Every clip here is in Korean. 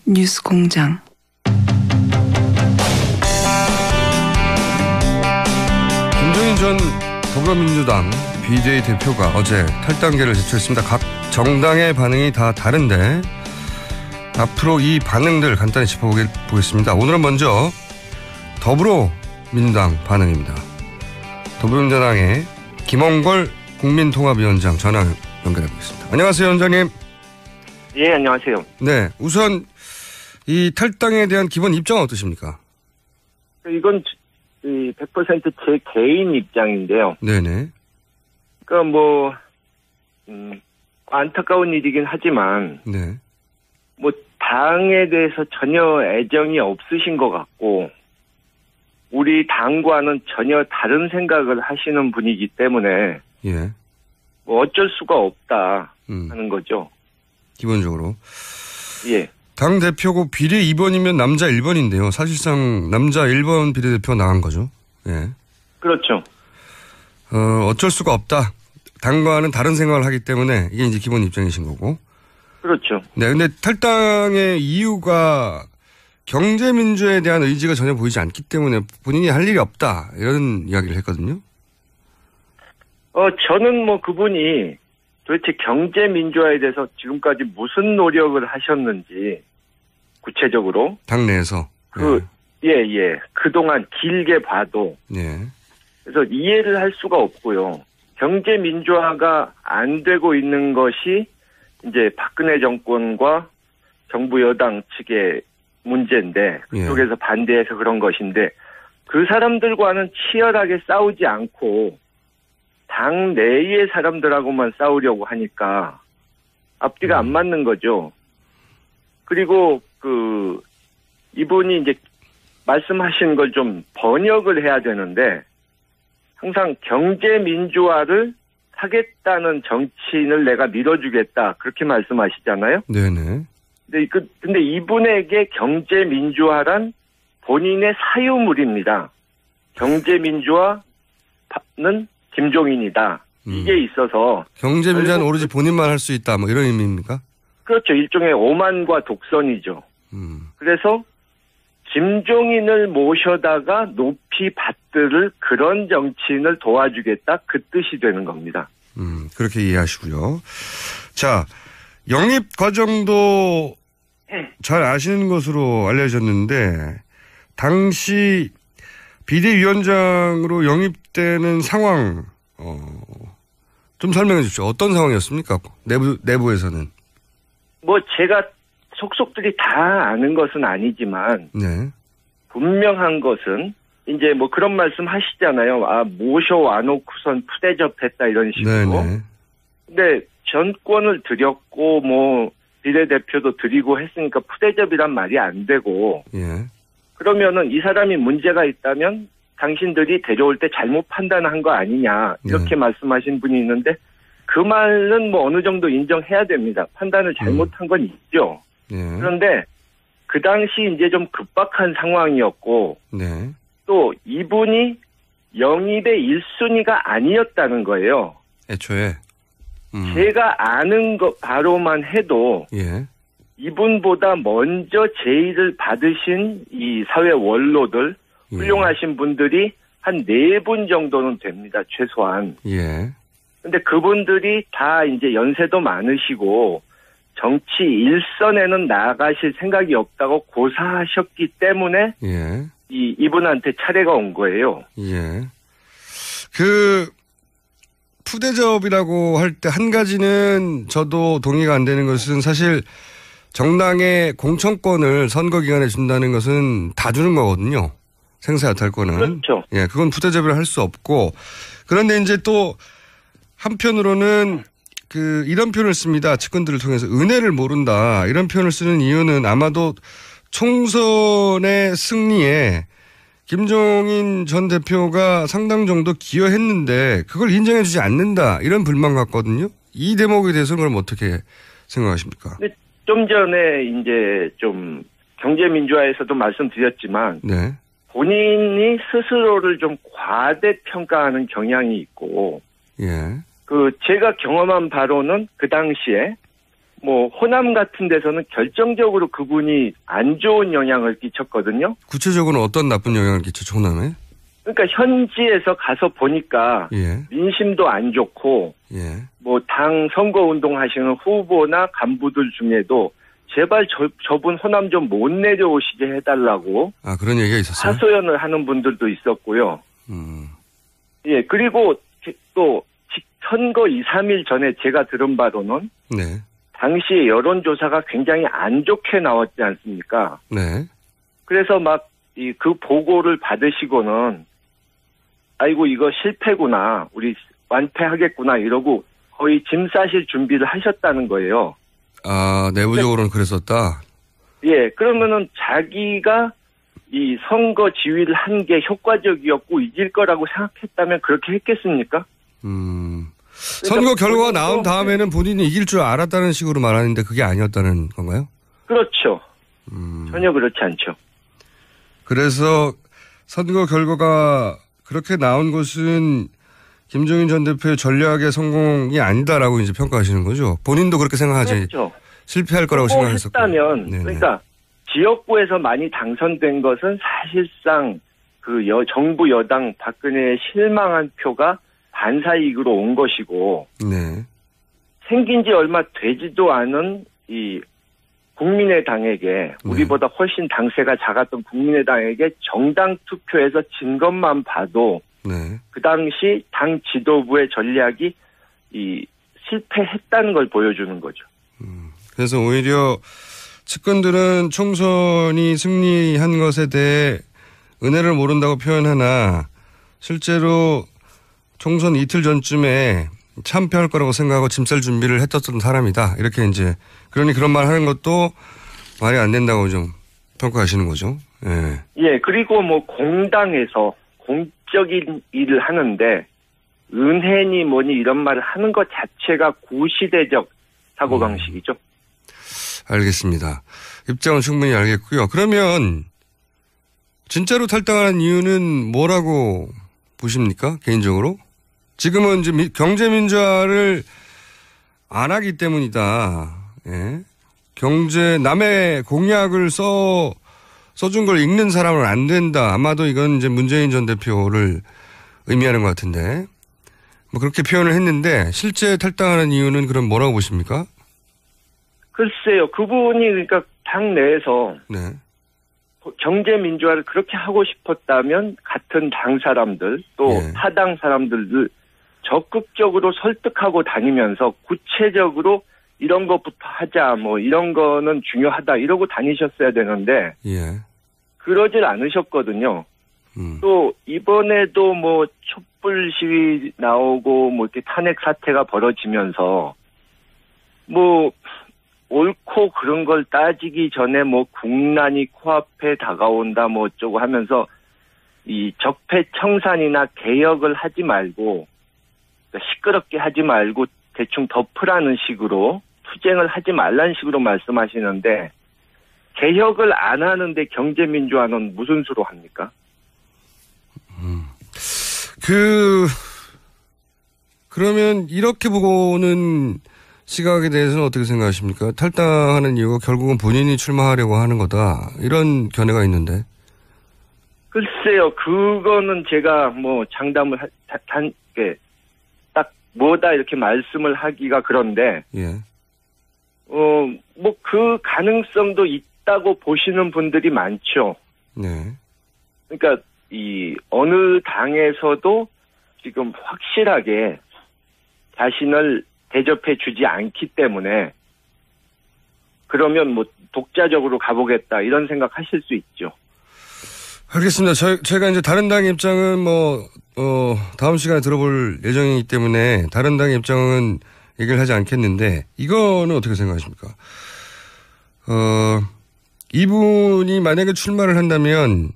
뉴스공장. 김종인 전 더불어민주당 비대위 대표가 어제 탈당계를 제출했습니다. 각 정당의 반응이 다 다른데 앞으로 이 반응들 간단히 짚어보겠습니다. 오늘은 먼저 더불어민주당 반응입니다. 더불어민주당의 김홍걸 국민통합위원장 전화 연결해보겠습니다. 안녕하세요, 위원장님. 예, 안녕하세요. 네, 우선 이 탈당에 대한 기본 입장은 어떠십니까? 이건 100% 제 개인 입장인데요. 네네. 그러니까 안타까운 일이긴 하지만, 네. 당에 대해서 전혀 애정이 없으신 것 같고, 우리 당과는 전혀 다른 생각을 하시는 분이기 때문에, 예. 어쩔 수가 없다 하는 거죠. 기본적으로. 예. 당 대표고 비례 2번이면 남자 1번인데요. 사실상 남자 1번 비례대표 나간 거죠. 예. 그렇죠. 어쩔 수가 없다. 당과는 다른 생각을 하기 때문에 이게 이제 기본 입장이신 거고. 그렇죠. 네. 근데 탈당의 이유가 경제민주에 대한 의지가 전혀 보이지 않기 때문에 본인이 할 일이 없다. 이런 이야기를 했거든요. 저는 그분이 도대체 경제민주화에 대해서 지금까지 무슨 노력을 하셨는지, 구체적으로. 당내에서. 예. 그동안 길게 봐도. 예. 그래서 이해를 할 수가 없고요. 경제민주화가 안 되고 있는 것이 이제 박근혜 정권과 정부 여당 측의 문제인데, 그쪽에서 반대해서 그런 것인데, 그 사람들과는 치열하게 싸우지 않고, 당 내의 사람들하고만 싸우려고 하니까 앞뒤가 안 맞는 거죠. 그리고 이분이 이제 말씀하신 걸 좀 번역을 해야 되는데, 항상 경제 민주화를 하겠다는 정치인을 내가 밀어주겠다, 그렇게 말씀하시잖아요. 네네. 근데 이분에게 경제 민주화란 본인의 사유물입니다. 경제 민주화는 김종인이다. 이게 있어서. 경제민주화는 오로지 본인만 할 수 있다. 이런 의미입니까? 그렇죠. 일종의 오만과 독선이죠. 그래서 김종인을 모셔다가 높이 받들을 그런 정치인을 도와주겠다. 그 뜻이 되는 겁니다. 그렇게 이해하시고요. 자, 영입 과정도 잘 아시는 것으로 알려졌는데 당시 비대위원장으로 영입되는 상황 좀 설명해 주십시오. 어떤 상황이었습니까? 내부에서는. 제가 속속들이 다 아는 것은 아니지만 네. 분명한 것은 이제 그런 말씀 하시잖아요. 모셔와놓고선 푸대접했다 이런 식으로. 네네. 근데 전권을 드렸고 비례대표도 드리고 했으니까 푸대접이란 말이 안 되고. 예. 그러면은 이 사람이 문제가 있다면 당신들이 데려올 때 잘못 판단한 거 아니냐 이렇게 말씀하신 분이 있는데 그 말은 어느 정도 인정해야 됩니다. 판단을 잘못한 건 있죠. 그런데 그 당시 이제 좀 급박한 상황이었고 네. 또 이분이 영입의 1순위가 아니었다는 거예요. 애초에. 제가 아는 것 바로만 해도 이분보다 먼저 제의를 받으신 이 사회 원로들, 훌륭하신 분들이 한 4분 정도는 됩니다. 최소한. 근데 그분들이 다 이제 연세도 많으시고 정치 일선에는 나가실 생각이 없다고 고사하셨기 때문에 이분한테 차례가 온 거예요. 푸대접이라고 할 때 한 가지는 저도 동의가 안 되는 것은 사실 정당의 공천권을 선거 기간에 준다는 것은 다 주는 거거든요. 생사여탈권은. 그렇죠. 그건 푸대접을 할 수 없고. 그런데 이제 또 한편으로는 이런 표현을 씁니다. 측근들을 통해서 은혜를 모른다. 이런 표현을 쓰는 이유는 아마도 총선의 승리에 김종인 전 대표가 상당 정도 기여했는데 그걸 인정해주지 않는다. 이런 불만 같거든요. 이 대목에 대해서는 그럼 어떻게 생각하십니까? 좀 전에 이제 좀 경제민주화에서도 말씀드렸지만 본인이 스스로를 좀 과대평가하는 경향이 있고 제가 경험한 바로는 그 당시에 뭐 호남 같은 데서는 결정적으로 그분이 안 좋은 영향을 끼쳤거든요. 구체적으로 어떤 나쁜 영향을 끼쳤죠, 호남에? 그러니까 현지에서 가서 보니까 예. 민심도 안 좋고 예. 뭐 당 선거운동 하시는 후보나 간부들 중에도 제발 저분 호남 좀 못 내려오시게 해달라고 아, 그런 얘기가 있었어요? 하소연을 하는 분들도 있었고요. 예, 그리고 또 선거 2, 3일 전에 제가 들은 바로는 네. 당시에 여론조사가 굉장히 안 좋게 나왔지 않습니까? 네. 그래서 막 그 보고를 받으시고는 아이고 이거 실패구나, 우리 완패하겠구나 이러고 거의 짐 싸실 준비를 하셨다는 거예요. 아, 내부적으로는 그랬었다? 예, 그러면은 자기가 이 선거 지휘를 한 게 효과적이었고 이길 거라고 생각했다면 그렇게 했겠습니까? 선거 결과가 나온 다음에는 본인이 이길 줄 알았다는 식으로 말하는데 그게 아니었다는 건가요? 그렇죠. 전혀 그렇지 않죠. 그래서 선거 결과가 그렇게 나온 것은 김종인 전 대표의 전략의 성공이 아니다라고 이제 평가하시는 거죠. 본인도 그렇게 생각하지. 그렇죠. 실패할 거라고 생각했었고. 했다면 그러니까 지역구에서 많이 당선된 것은 사실상 그 정부 여당 박근혜의 실망한 표가 반사이익으로 온 것이고 네. 생긴 지 얼마 되지도 않은 이 국민의당에게 우리보다 훨씬 당세가 작았던 국민의당에게 정당 투표에서 진 것만 봐도 네. 그 당시 당 지도부의 전략이 이 실패했다는 걸 보여주는 거죠. 그래서 오히려 측근들은 총선이 승리한 것에 대해 은혜를 모른다고 표현하나 실제로 총선 이틀 전쯤에 참패할 거라고 생각하고 짐쌀 준비를 했었던 사람이다. 이렇게 이제 그러니 그런 말 하는 것도 말이 안 된다고 좀 평가하시는 거죠. 예. 예, 그리고 뭐 공당에서 공적인 일을 하는데 은혜니 뭐니 이런 말을 하는 것 자체가 구시대적 사고방식이죠. 알겠습니다. 입장은 충분히 알겠고요. 그러면 진짜로 탈당하는 이유는 뭐라고 보십니까? 개인적으로? 지금은 이제 경제민주화를 안 하기 때문이다. 예. 남의 공약을 써준 걸 읽는 사람은 안 된다. 아마도 이건 이제 문재인 전 대표를 의미하는 것 같은데. 뭐 그렇게 표현을 했는데 실제 탈당하는 이유는 그럼 뭐라고 보십니까? 글쎄요. 그분이 그러니까 당 내에서 네. 경제민주화를 그렇게 하고 싶었다면 같은 당 사람들 또 타당 사람들을 적극적으로 설득하고 다니면서 구체적으로 이런 것부터 하자 뭐 이런 거는 중요하다 이러고 다니셨어야 되는데 그러질 않으셨거든요. 또 이번에도 뭐 촛불 시위 나오고 뭐 이렇게 탄핵 사태가 벌어지면서 뭐 옳고 그런 걸 따지기 전에 뭐 국난이 코앞에 다가온다 뭐 어쩌고 하면서 이 적폐청산이나 개혁을 하지 말고 시끄럽게 하지 말고 대충 덮으라는 식으로 투쟁을 하지 말라는 식으로 말씀하시는데 개혁을 안 하는데 경제민주화는 무슨 수로 합니까? 그러면 이렇게 보고는 시각에 대해서는 어떻게 생각하십니까? 탈당하는 이유가 결국은 본인이 출마하려고 하는 거다. 이런 견해가 있는데. 글쎄요. 그거는 제가 뭐 장담을 딱 뭐다 이렇게 말씀을 하기가 그런데 뭐 그 가능성도 있다고 보시는 분들이 많죠. 네. 그러니까 이 어느 당에서도 지금 확실하게 자신을 대접해 주지 않기 때문에 그러면 뭐 독자적으로 가보겠다 이런 생각하실 수 있죠. 알겠습니다. 제가 이제 다른 당의 입장은 다음 시간에 들어볼 예정이기 때문에 다른 당의 입장은 얘기를 하지 않겠는데 이거는 어떻게 생각하십니까? 이분이 만약에 출마를 한다면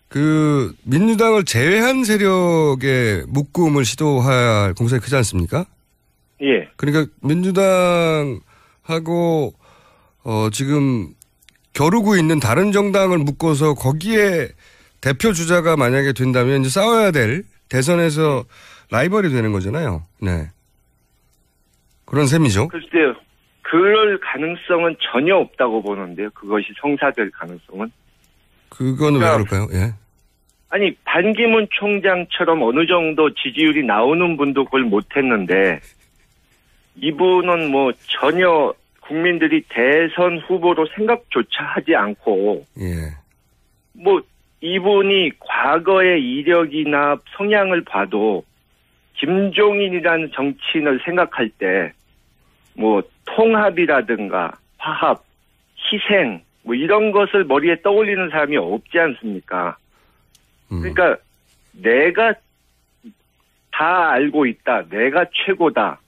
그 민주당을 제외한 세력의 묶음을 시도할 공산이 크지 않습니까? 예. 그러니까 민주당하고 지금 겨루고 있는 다른 정당을 묶어서 거기에 대표 주자가 만약에 된다면 이제 싸워야 될 대선에서 라이벌이 되는 거잖아요. 네. 그런 셈이죠. 글쎄요. 그럴 가능성은 전혀 없다고 보는데요. 그것이 성사될 가능성은. 그건 왜 그럴까요? 예. 아니 반기문 총장처럼 어느 정도 지지율이 나오는 분도 그걸 못했는데 이분은 뭐 전혀 국민들이 대선 후보로 생각조차 하지 않고 예. 뭐 이분이 과거의 이력이나 성향을 봐도 김종인이라는 정치인을 생각할 때 뭐 통합이라든가 화합, 희생 뭐 이런 것을 머리에 떠올리는 사람이 없지 않습니까? 그러니까 내가 다 알고 있다. 내가 최고다.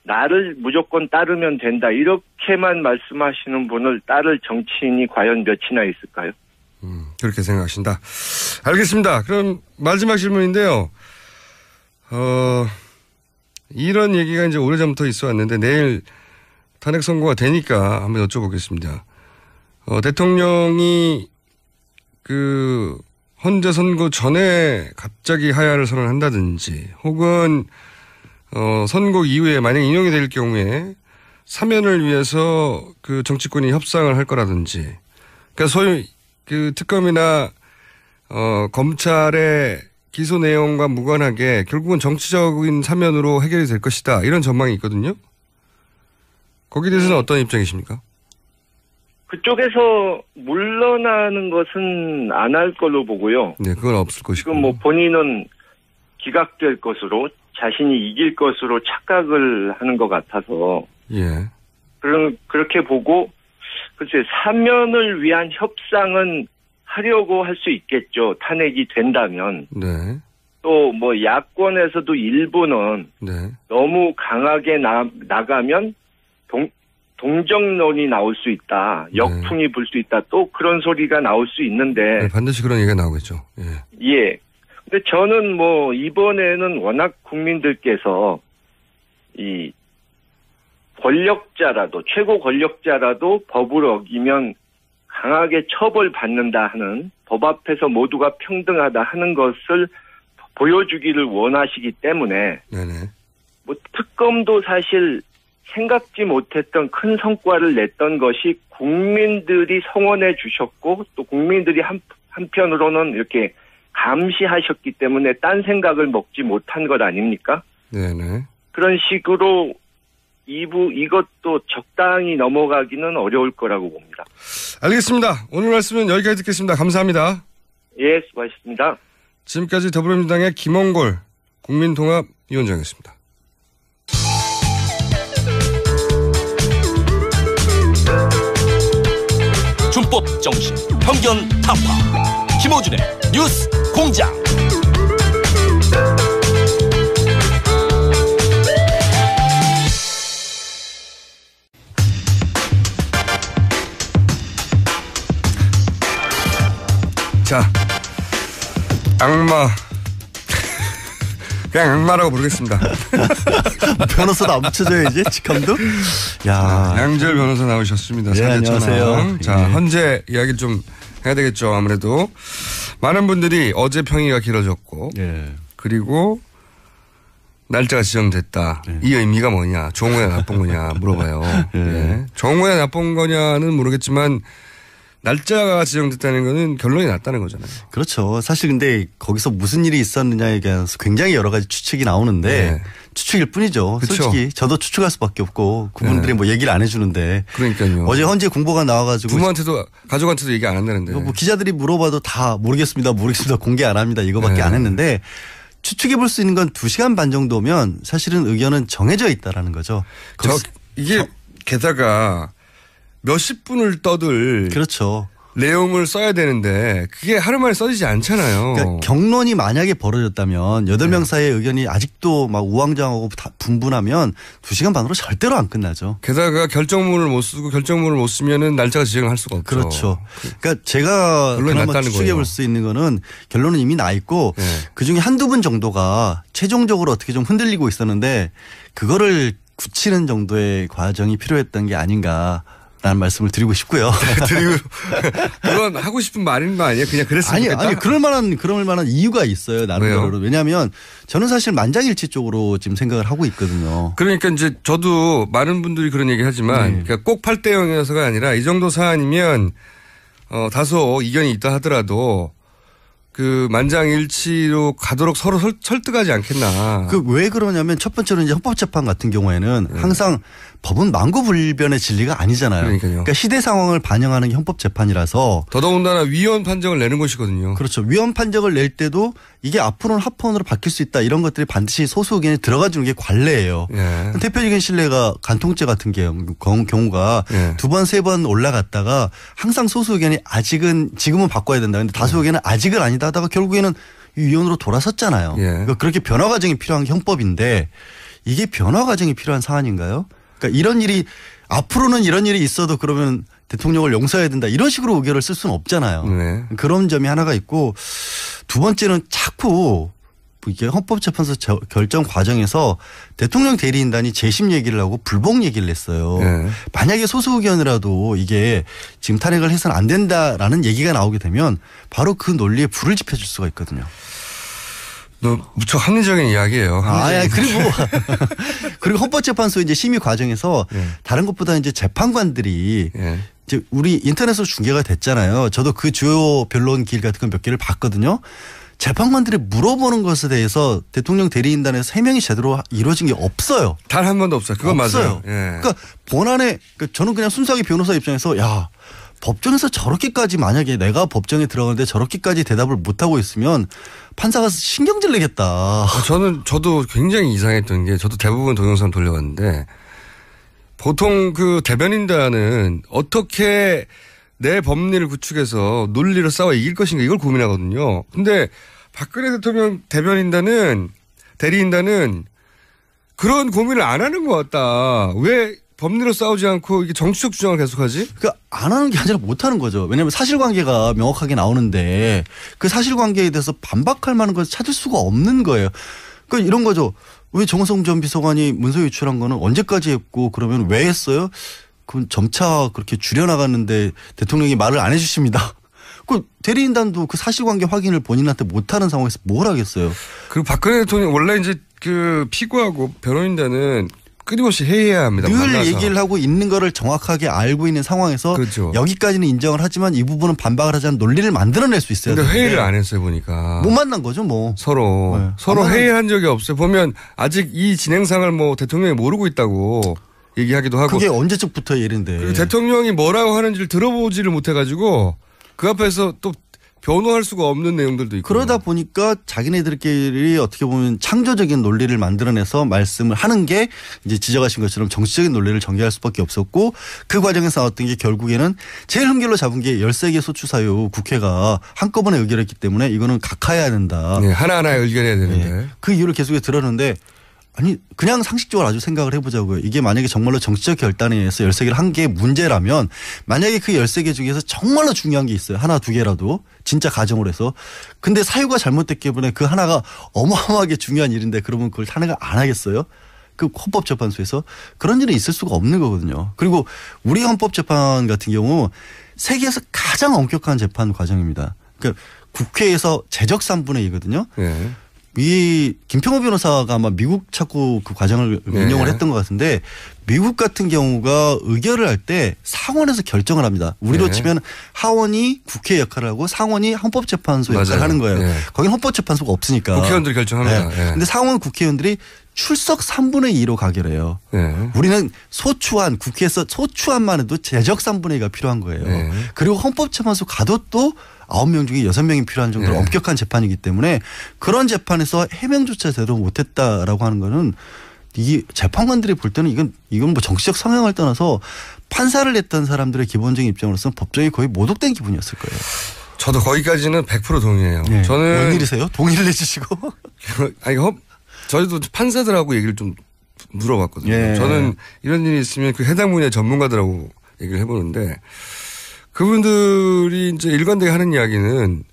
나를 무조건 따르면 된다. 이렇게만 말씀하시는 분을 따를 정치인이 과연 몇이나 있을까요? 그렇게 생각하신다. 알겠습니다. 그럼 마지막 질문인데요. 이런 얘기가 이제 오래전부터 있어 왔는데 내일 탄핵 선고가 되니까 한번 여쭤보겠습니다. 대통령이 그 헌재 선고 전에 갑자기 하야를 선언한다든지 혹은 선고 이후에 만약 인용이 될 경우에 사면을 위해서 그 정치권이 협상을 할 거라든지 그러니까 소위 그 특검이나 검찰의 기소 내용과 무관하게 결국은 정치적인 사면으로 해결이 될 것이다. 이런 전망이 있거든요. 거기에 대해서는 어떤 입장이십니까? 그쪽에서 물러나는 것은 안 할 걸로 보고요. 네, 그건 없을 것이고. 지금 뭐 본인은 기각될 것으로 자신이 이길 것으로 착각을 하는 것 같아서. 예. 그렇게 보고, 글쎄, 사면을 위한 협상은 하려고 할 수 있겠죠. 탄핵이 된다면. 네. 또 뭐 야권에서도 일부는 네. 너무 강하게 나가면 동정론이 나올 수 있다. 역풍이 불 수 있다. 또 그런 소리가 나올 수 있는데. 네, 반드시 그런 얘기가 나오겠죠. 예. 예. 근데 저는 뭐 이번에는 워낙 국민들께서 이 권력자라도 최고 권력자라도 법을 어기면 강하게 처벌받는다 하는 법 앞에서 모두가 평등하다 하는 것을 보여주기를 원하시기 때문에 네네. 뭐 특검도 사실 생각지 못했던 큰 성과를 냈던 것이 국민들이 성원해 주셨고 또 국민들이 한편으로는 이렇게 감시하셨기 때문에 딴 생각을 먹지 못한 것 아닙니까? 네네. 그런 식으로 이것도 적당히 넘어가기는 어려울 거라고 봅니다. 알겠습니다. 오늘 말씀은 여기까지 듣겠습니다. 감사합니다. 예, 수고하셨습니다. 지금까지 더불어민주당의 김홍골 국민통합위원장이었습니다. 준법 정신, 편견 타파. 김어준의 뉴스 공장. 자, 악마. 그냥 악마라고 부르겠습니다. 변호사도 안 붙여줘야지, 직함도. 야, 양재열 변호사 나오셨습니다. 네, 안녕하세요. 자, 예. 헌재 이야기를 좀 해야 되겠죠. 아무래도 많은 분들이 어제 평의가 길어졌고, 예. 그리고 날짜가 지정됐다. 예. 이 의미가 뭐냐, 좋은 거냐 나쁜 거냐 물어봐요. 예. 예. 좋은 거냐 나쁜 거냐는 모르겠지만 날짜가 지정됐다는 거는 결론이 났다는 거잖아요. 그렇죠. 사실 근데 거기서 무슨 일이 있었느냐에 대해서 굉장히 여러 가지 추측이 나오는데 네. 추측일 뿐이죠. 그쵸? 솔직히 저도 추측할 수밖에 없고 그분들이 네. 뭐 얘기를 안 해주는데. 그러니까요. 어제 헌재 공보가 나와가지고 부모한테도 가족한테도 얘기 안 한다는데. 뭐 기자들이 물어봐도 다 모르겠습니다. 공개 안 합니다. 이거밖에 네. 안 했는데 추측해 볼 수 있는 건 2시간 반 정도면 사실은 의견은 정해져 있다라는 거죠. 이게 게다가 몇십 분을 떠들 그렇죠. 내용을 써야 되는데 그게 하루 만에 써지지 않잖아요. 그러니까 경론이 만약에 벌어졌다면 8명 사이의 의견이 아직도 막 우왕좌왕하고 분분하면 2시간 반으로 절대로 안 끝나죠. 게다가 결정문을 못 쓰고 결정문을 못 쓰면은 날짜가 지정을 할 수가 없죠. 그렇죠. 그러니까 제가 그나마 추측해 볼 수 있는 거는 결론은 이미 나 있고 네. 그중에 한두 분 정도가 최종적으로 어떻게 좀 흔들리고 있었는데 그거를 굳히는 정도의 과정이 필요했던 게 아닌가. 라는 말씀을 드리고 싶고요. 그리고 그건 하고 싶은 말인 거 아니에요? 그냥 그랬으면 좋겠다. 아니 그럴 만한 이유가 있어요. 나름대로. 왜냐하면 저는 사실 만장일치 쪽으로 지금 생각을 하고 있거든요. 그러니까 이제 저도 많은 분들이 그런 얘기 하지만 그러니까 꼭 8대 0이어서가 아니라 이 정도 사안이면 다소 이견이 있다 하더라도 그 만장일치로 가도록 서로 설득하지 않겠나. 왜 그러냐면 첫 번째로 이제 헌법재판 같은 경우에는 항상 법은 만고불변의 진리가 아니잖아요. 그러니까요. 그러니까 시대 상황을 반영하는 게 헌법재판이라서. 더더군다나 위헌 판정을 내는 것이거든요. 그렇죠. 위헌 판정을 낼 때도 이게 앞으로는 합헌으로 바뀔 수 있다 이런 것들이 반드시 소수 의견에 들어가 주는 게 관례예요. 예. 대표적인 신뢰가 간통죄 같은 경우가 예. 2번, 3번 올라갔다가 항상 소수 의견이 아직은 지금은 바꿔야 된다. 근데 다수 의견은 아직은 아니다 하다가 결국에는 위헌으로 돌아섰잖아요. 예. 그러니까 그렇게 변화 과정이 필요한 게 헌법인데 이게 변화 과정이 필요한 사안인가요? 그러니까 이런 일이 앞으로는 이런 일이 있어도 그러면 대통령을 용서해야 된다 이런 식으로 의견을 쓸 수는 없잖아요. 네. 그런 점이 하나가 있고 두 번째는 자꾸 이게 헌법재판소 결정 과정에서 대통령 대리인단이 재심 얘기를 하고 불복 얘기를 했어요. 네. 만약에 소수 의견이라도 이게 지금 탄핵을 해서는 안 된다라는 얘기가 나오게 되면 바로 그 논리에 불을 지펴줄 수가 있거든요. 무척 합리적인 이야기예요. 그리고 헌법재판소 이제 심의 과정에서 다른 것보다 이제 재판관들이 이제 우리 인터넷으로 중계가 됐잖아요. 저도 그 주요 변론 길 같은 거 몇 개를 봤거든요. 재판관들이 물어보는 것에 대해서 대통령 대리인단에서 해명이 제대로 이루어진 게 없어요. 단 한 번도 없어요. 그건 없어요. 맞아요. 예. 그러니까 본안에 저는 그냥 순수하게 변호사 입장에서 야 법정에서 저렇게까지 만약에 내가 법정에 들어가는데 저렇게까지 대답을 못하고 있으면 판사가 신경질 내겠다. 저도 굉장히 이상했던 게 저도 대부분 동영상 돌려봤는데 보통 그 대변인단은 어떻게 내 법리를 구축해서 논리로 싸워 이길 것인가 이걸 고민하거든요. 근데 박근혜 대통령 대리인단은 그런 고민을 안 하는 것 같다. 왜 법리로 싸우지 않고 이게 정치적 주장을 계속하지? 그러니까 안 하는 게 아니라 못 하는 거죠. 왜냐하면 사실관계가 명확하게 나오는데 그 사실관계에 대해서 반박할 만한 것을 찾을 수가 없는 거예요. 그러니까 이런 거죠. 왜 정호성 전 비서관이 문서 유출한 거는 언제까지 했고 그러면 왜 했어요? 그건 점차 그렇게 줄여나갔는데 대통령이 말을 안 해 주십니다. 그 대리인단도 그 사실관계 확인을 본인한테 못하는 상황에서 뭘 하겠어요. 그리고 박근혜 대통령 원래 이제 그 피고하고 변호인단은 끊임없이 회의해야 합니다. 늘 만나서. 얘기를 하고 있는 거를 정확하게 알고 있는 상황에서 그렇죠. 여기까지는 인정을 하지만 이 부분은 반박을 하자는 논리를 만들어낼 수 있어요. 근데 회의를 안 했어요 보니까. 못 만난 거죠 뭐. 서로 회의한 적이 없어요. 보면 아직 이 진행상을 뭐 대통령이 모르고 있다고 얘기하기도 하고. 그게 언제쯤부터 일인데. 그리고 대통령이 뭐라고 하는지를 들어보지를 못해가지고 그 앞에서 또 변호할 수가 없는 내용들도 있고. 그러다 보니까 자기네들끼리 어떻게 보면 창조적인 논리를 만들어내서 말씀을 하는 게 이제 지적하신 것처럼 정치적인 논리를 전개할 수밖에 없었고 그 과정에서 나왔던 게 결국에는 제일 흠결로 잡은 게 13개 소추 사유 국회가 한꺼번에 의결했기 때문에 이거는 각하해야 된다. 네, 하나하나 의견해야 되는데. 네. 그 이유를 계속해서 들었는데 아니 그냥 상식적으로 아주 생각을 해보자고요. 이게 만약에 정말로 정치적 결단에 의해서 13개를 한 게 문제라면 만약에 그 13개 중에서 정말로 중요한 게 있어요. 하나 두 개라도 진짜 가정으로 해서. 근데 사유가 잘못됐기 때문에 그 하나가 어마어마하게 중요한 일인데 그러면 그걸 탄핵을 안 하겠어요? 그 헌법재판소에서 그런 일은 있을 수가 없는 거거든요. 그리고 우리 헌법재판 같은 경우 세계에서 가장 엄격한 재판 과정입니다. 그러니까 국회에서 제적 3분의 2거든요. 네. 이 김평호 변호사가 아마 미국 자꾸 그 과정을 인용을 했던 것 같은데 미국 같은 경우가 의결을 할 때 상원에서 결정을 합니다. 우리로 치면 하원이 국회 역할을 하고 상원이 헌법재판소 역할을 하는 거예요. 거긴 헌법재판소가 없으니까. 국회의원들이 결정합니다. 그런데 상원 국회의원들이 출석 3분의 2로 가결해요. 우리는 소추안 국회에서 소추안만 해도 제적 3분의 2가 필요한 거예요. 그리고 헌법재판소 가도 또 9명 중에 6명이 필요한 정도로 엄격한 재판이기 때문에 그런 재판에서 해명조차 제대로 못했다라고 하는 거는 이 재판관들이 볼 때는 이건 뭐 정치적 성향을 떠나서 판사를 했던 사람들의 기본적인 입장으로서는 법정이 거의 모독된 기분이었을 거예요. 저도 거기까지는 100% 동의해요. 네. 저는 웬일이세요? 동의를 해주시고. 아니 저희도 판사들하고 얘기를 좀 물어봤거든요. 예. 저는 이런 일이 있으면 그 해당 분야의 전문가들하고 얘기를 해보는데 그분들이 이제 일관되게 하는 이야기는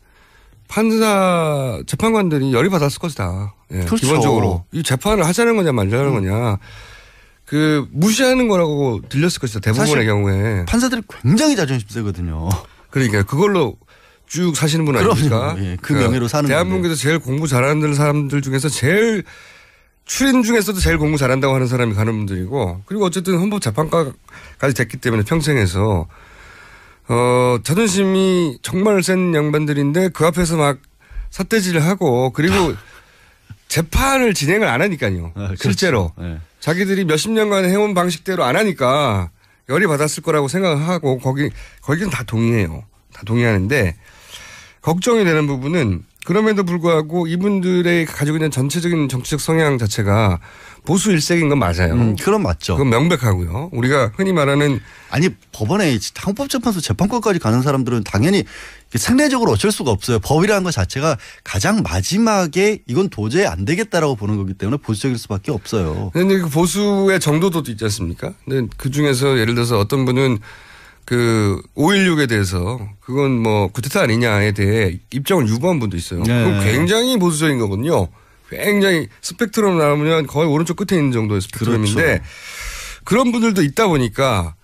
재판관들이 열이 받았을 것이다. 예, 그렇죠. 기본적으로. 이 재판을 하자는 거냐 말자는 거냐. 그 무시하는 거라고 들렸을 것이다. 대부분의 경우에. 판사들이 굉장히 자존심 세거든요. 그러니까 그걸로 쭉 사시는 분 아닙니까? 예, 그 명예로 사는 대한민국에서 제일 공부 잘하는 사람들 중에서 제일 출인 중에서도 제일 공부 잘한다고 하는 사람이 가는 분들이고 그리고 어쨌든 헌법재판관까지 됐기 때문에 평생에서 자존심이 정말 센 양반들인데 그 앞에서 막 삿대질을 하고 그리고 재판을 진행을 안 하니까요. 그렇죠. 실제로. 네. 자기들이 몇십 년간 해온 방식대로 안 하니까 열이 받았을 거라고 생각하고 거기는 다 동의해요. 다 동의하는데 걱정이 되는 부분은 그럼에도 불구하고 이분들의 가지고 있는 전체적인 정치적 성향 자체가 보수 일색인 건 맞아요. 그건 맞죠. 그건 명백하고요. 우리가 흔히 말하는 아니 법원에 헌법재판소 재판권까지 가는 사람들은 당연히 상례적으로 어쩔 수가 없어요. 법이라는 것 자체가 가장 마지막에 이건 도저히 안 되겠다라고 보는 거기 때문에 보수적일 수밖에 없어요. 그런데 그 보수의 정도도 있지 않습니까? 근데 그 중에서 예를 들어서 어떤 분은 그 5.16에 대해서 그건 뭐 쿠데타 아니냐에 대해 입장을 유보한 분도 있어요. 네. 그건 굉장히 보수적인 거거든요. 굉장히 스펙트럼 나오면 거의 오른쪽 끝에 있는 정도의 스펙트럼인데 그렇죠. 그런 분들도 있다 보니까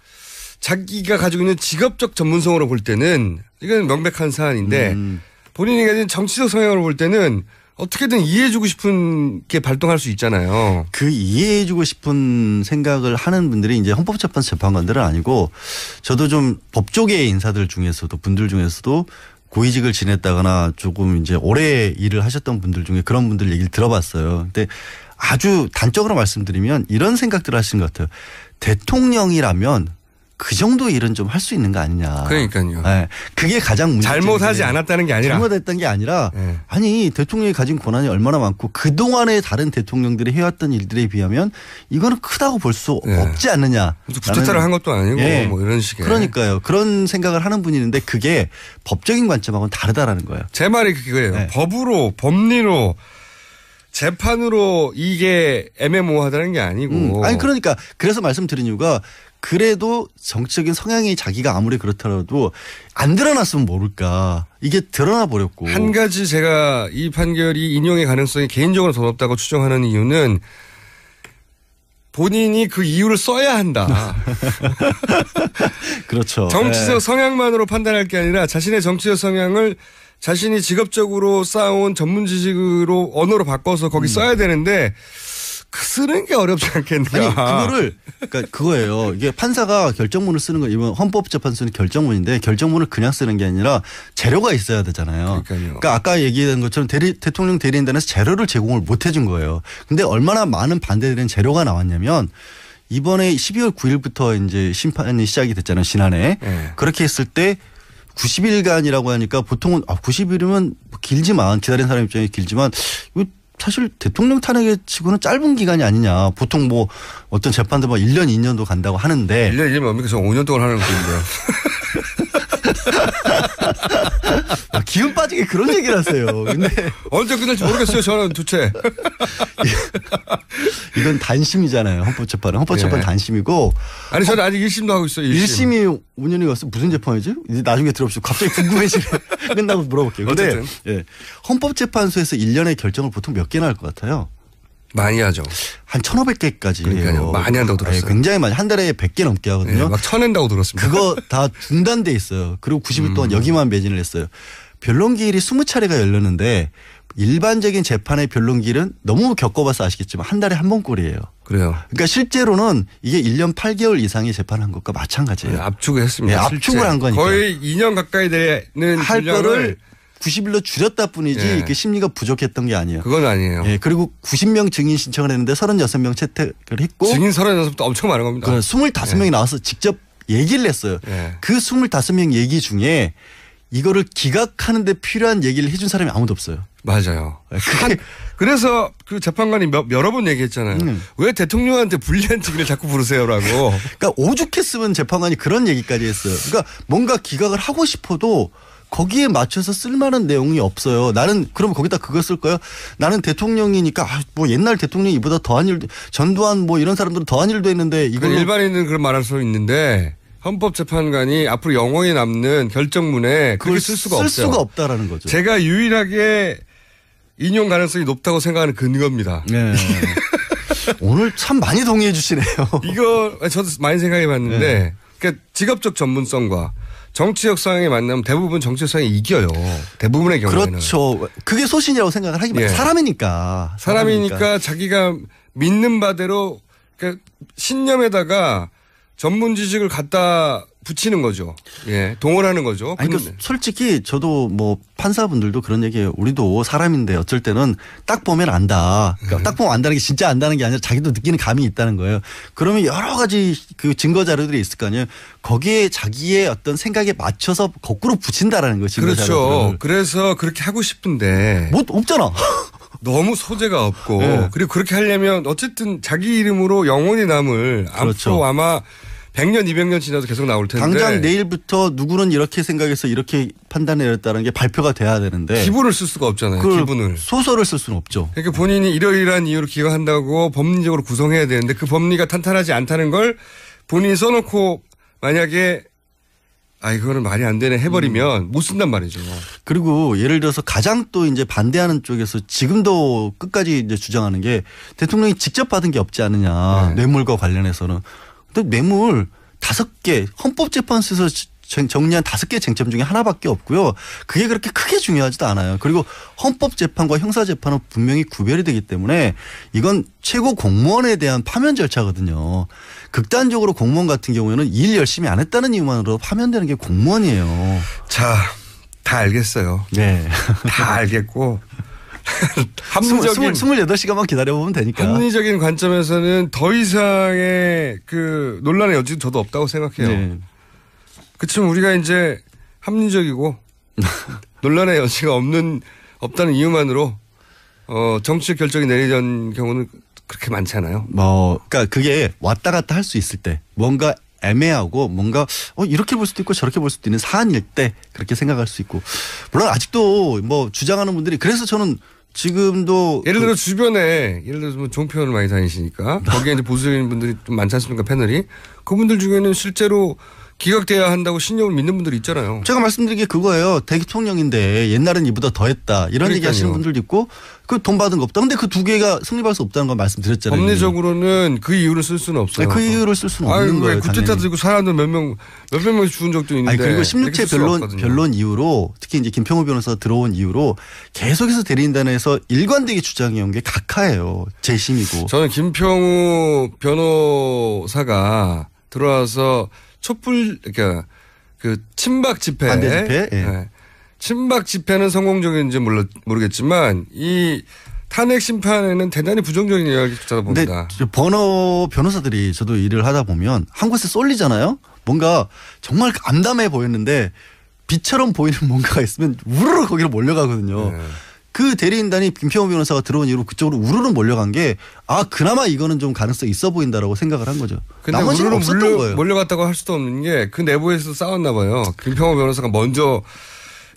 자기가 가지고 있는 직업적 전문성으로 볼 때는 이건 명백한 사안인데 본인이 가진 정치적 성향으로 볼 때는 어떻게든 이해해주고 싶은 게 발동할 수 있잖아요. 그 이해해주고 싶은 생각을 하는 분들이 이제 헌법재판소 재판관들은 아니고 저도 좀 법조계의 인사들 중에서도 분들 중에서도 고위직을 지냈다거나 조금 이제 오래 일을 하셨던 분들 중에 그런 분들 얘기를 들어봤어요. 근데 아주 단적으로 말씀드리면 이런 생각들을 하시는 것 같아요. 대통령이라면 그 정도 일은 좀 할 수 있는 거 아니냐. 그러니까요. 네. 그게 가장 문제. 잘못하지 않았다는 게 아니라. 잘못했던 게 아니라 네. 아니 대통령이 가진 권한이 얼마나 많고 그동안의 다른 대통령들이 해왔던 일들에 비하면 이거는 크다고 볼 수 네. 없지 않느냐. 쿠데타를 한 것도 아니고 예. 뭐 이런 식의. 그러니까요. 그런 생각을 하는 분이 있는데 그게 법적인 관점하고는 다르다라는 거예요. 제 말이 그거예요. 네. 법으로 법리로 재판으로 이게 애매모호하다는 게 아니고. 아니 그러니까 그래서 말씀드린 이유가 그래도 정치적인 성향이 자기가 아무리 그렇더라도 안 드러났으면 모를까. 이게 드러나 버렸고. 한 가지 제가 이 판결이 인용의 가능성이 개인적으로 더 높다고 추정하는 이유는 본인이 그 이유를 써야 한다. 그렇죠. 정치적 네. 성향만으로 판단할 게 아니라 자신의 정치적 성향을 자신이 직업적으로 쌓아온 전문 지식으로 언어로 바꿔서 거기 써야 되는데 쓰는 게 어렵지 않겠나. 아니 그거를 그러니까 그거예요. 이게 판사가 결정문을 쓰는 거 이번 헌법재판소는 결정문인데 결정문을 그냥 쓰는 게 아니라 재료가 있어야 되잖아요. 그러니까 아까 얘기한 것처럼 대통령 대리인단에서 재료를 제공을 못 해준 거예요. 근데 얼마나 많은 반대되는 재료가 나왔냐면 이번에 12월 9일부터 이제 심판이 시작이 됐잖아요. 지난해. 네. 그렇게 했을 때 90일간이라고 하니까 보통은 90일이면 길지만 기다린 사람 입장에 길지만 이거 사실 대통령 탄핵에 치고는 짧은 기간이 아니냐. 보통 뭐 어떤 재판도 막 1년, 2년도 간다고 하는데. 1년, 2년 뭡니까? 저 5년 동안 하는 건데요. 기운 빠지게 그런 얘기를 하세요. 근데 언제 끝날지 모르겠어요. 저는 도대체. 이건 단심이잖아요. 헌법재판은. 헌법재판 예. 단심이고. 아니 저는 아직 1심도 하고 있어요. 1심이 5년이 갔어. 무슨 재판이지? 이제 나중에 들어보시죠. 갑자기 궁금해지네. 끝나고 물어볼게요. 근데 예. 헌법재판소에서 1년에 결정을 보통 몇 개나 할 것 같아요? 많이 하죠. 한 1,500개까지 그러니까요. 해요. 많이 한다고 들었어요. 네, 굉장히 많이. 한 달에 100개 넘게 하거든요. 네, 막 쳐낸다고 들었습니다. 그거 다 중단돼 있어요. 그리고 90일 동안 여기만 매진을 했어요. 변론기일이 20차례가 열렸는데 일반적인 재판의 변론기일은 너무 겪어봐서 아시겠지만 한 달에 한 번꼴이에요. 그래요. 그러니까 실제로는 이게 1년 8개월 이상의 재판한 것과 마찬가지예요. 네, 압축을 했습니다. 네, 압축을 한 거니까. 거의 2년 가까이 되는 할 분량을 거를 90일로 줄였다 뿐이지 예. 이게 심리가 부족했던 게 아니에요. 그건 아니에요. 예, 그리고 90명 증인 신청을 했는데 36명 채택을 했고 증인 36도 엄청 많은 겁니다. 25명이 나와서 직접 얘기를 했어요. 예. 그 25명 얘기 중에 이거를 기각하는 데 필요한 얘기를 해준 사람이 아무도 없어요. 맞아요. 그래서 그 재판관이 여러 번 얘기했잖아요. 왜 대통령한테 불리한 증인을 자꾸 부르세요라고. 그러니까 오죽했으면 재판관이 그런 얘기까지 했어요. 그러니까 뭔가 기각을 하고 싶어도 거기에 맞춰서 쓸만한 내용이 없어요. 나는 그럼 거기다 그거 쓸 거예요? 나는 대통령이니까 뭐 옛날 대통령이 이보다 더한 일도 전두환 뭐 이런 사람들은 더한 일도 했는데 이거 일반인은 그런 말할 수 있는데 헌법재판관이 앞으로 영원히 남는 결정문에 그걸 쓸 수가 없어요. 쓸 수가 없다라는 거죠. 제가 유일하게 인용 가능성이 높다고 생각하는 근거입니다. 네. 오늘 참 많이 동의해 주시네요. 이거 저도 많이 생각해 봤는데 네. 그러니까 직업적 전문성과 정치적 성향이 만나면 대부분 정치적 성향이 이겨요. 대부분의 경우에는. 그렇죠. 그게 소신이라고 생각을 하기만 예. 사람이니까. 자기가 믿는 바대로 그러니까 신념에다가 전문 지식을 갖다 붙이는 거죠. 예, 동원하는 거죠. 아니, 그러니까 솔직히 저도 뭐 판사분들도 그런 얘기해요. 우리도 사람인데 어쩔 때는 딱 보면 안다. 그러니까 딱 보면 안다는 게 진짜 안다는 게 아니라 자기도 느끼는 감이 있다는 거예요. 그러면 여러 가지 그 증거 자료들이 있을 거 아니에요. 거기에 자기의 어떤 생각에 맞춰서 거꾸로 붙인다라는 거죠. 그렇죠. 그래서 그렇게 하고 싶은데 뭐 없잖아. 너무 소재가 없고 네. 그리고 그렇게 하려면 어쨌든 자기 이름으로 영원히 남을 그렇죠. 앞으로 아마 100년, 200년 지나도 계속 나올 텐데. 당장 내일부터 누구는 이렇게 생각해서 이렇게 판단을 내렸다는 게 발표가 돼야 되는데. 기분을 쓸 수가 없잖아요. 기분을. 소설을 쓸 수는 없죠. 그러니까 본인이 이러이러한 이유로 기각한다고 법리적으로 구성해야 되는데 그 법리가 탄탄하지 않다는 걸 본인이 써놓고 만약에 이거는 말이 안 되네 해버리면 못 쓴단 말이죠. 그리고 예를 들어서 가장 또 이제 반대하는 쪽에서 지금도 끝까지 이제 주장하는 게 대통령이 직접 받은 게 없지 않느냐. 네. 뇌물과 관련해서는. 근데 뇌물 5개 헌법재판소에서 정리한 5개 쟁점 중에 하나밖에 없고요. 그게 그렇게 크게 중요하지도 않아요. 그리고 헌법재판과 형사재판은 분명히 구별이 되기 때문에 이건 최고 공무원에 대한 파면 절차거든요. 극단적으로 공무원 같은 경우에는 일 열심히 안 했다는 이유만으로 파면되는 게 공무원이에요. 자, 다 알겠어요. 네. 다 알겠고. 합리적인 28시간만 기다려보면 되니까. 합리적인 관점에서는 더 이상의 그 논란의 여지는 저도 없다고 생각해요. 네. 그렇지만 우리가 이제 합리적이고 논란의 여지가 없다는 이유만으로 정치적 결정이 내리던 경우는 그렇게 많지 않아요. 그러니까 그게 왔다 갔다 할 수 있을 때 뭔가 애매하고 뭔가 이렇게 볼 수도 있고 저렇게 볼 수도 있는 사안일 때 그렇게 생각할 수 있고 물론 아직도 뭐 주장하는 분들이 그래서 저는 지금도 예를 들어 주변에 예를 들어서 뭐 종편을 많이 다니시니까 거기에 이제 보수적인 분들이 좀 많지 않습니까 패널이 그분들 중에는 실제로 기각돼야 한다고 신념을 믿는 분들이 있잖아요. 제가 말씀드린 게 그거예요. 대통령인데 옛날엔 이보다 더 했다. 이런 얘기 하시는 분들도 있고 그 돈 받은 거 없다. 근데 그 두 개가 성립할 수 없다는 건 말씀드렸잖아요. 법리적으로는 그 이유를 쓸 수는 없어요. 네, 그 이유를 쓸 수는 없는 거예요. 구태타 들고 사람들 몇백 명이 죽은 적도 있는데. 그리고 16체 변론 이후로 특히 이제 김평우 변호사가 들어온 이후로 계속해서 대리인단에서 일관되게 주장해온 게 각하예요. 재심이고. 저는 김평우 변호사가 들어와서 촛불 그러니까 그 친박 집회, 반대 집회, 예. 네. 친박 집회는 성공적인지 모르겠지만 이 탄핵 심판에는 대단히 부정적인 이야기를 찾아봅니다. 근데 변호사들이 저도 일을 하다 보면 한 곳에 쏠리잖아요. 뭔가 정말 암담해 보였는데 빛처럼 보이는 뭔가가 있으면 우르르 거기로 몰려가거든요. 네. 그 대리인단이 김평우 변호사가 들어온 이후로 그쪽으로 우르르 몰려간 게 그나마 이거는 좀 가능성이 있어 보인다라고 생각을 한 거죠. 근데 나머지는 없었던 거예요. 몰려갔다고 할 수도 없는 게 그 내부에서 싸웠나 봐요. 김평우 변호사가 먼저